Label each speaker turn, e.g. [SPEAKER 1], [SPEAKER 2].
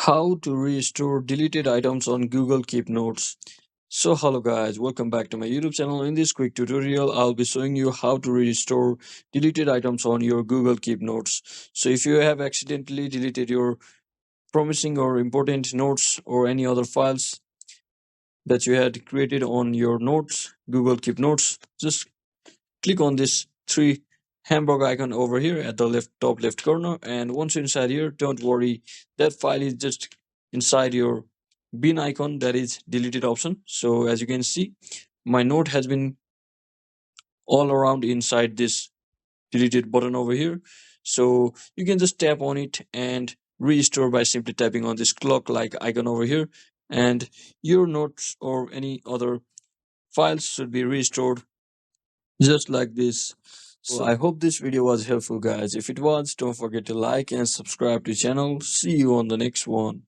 [SPEAKER 1] How to restore deleted items on Google Keep Notes. So hello guys, welcome back to my YouTube channel. In this quick tutorial, I'll be showing you how to restore deleted items on your Google Keep Notes. So if you have accidentally deleted your promising or important notes or any other files that you had created on your notes, Google Keep Notes, just click on this three hamburger icon over here at the left top left corner, and once you're inside here, don't worry, that file is just inside your bin icon, that is deleted option. So as you can see, my note has been all around inside this deleted button over here. So you can just tap on it and restore by simply tapping on this clock like icon over here, and your notes or any other files should be restored just like this. So I hope this video was helpful guys. If it was, don't forget to like and subscribe to the channel. See you on the next one.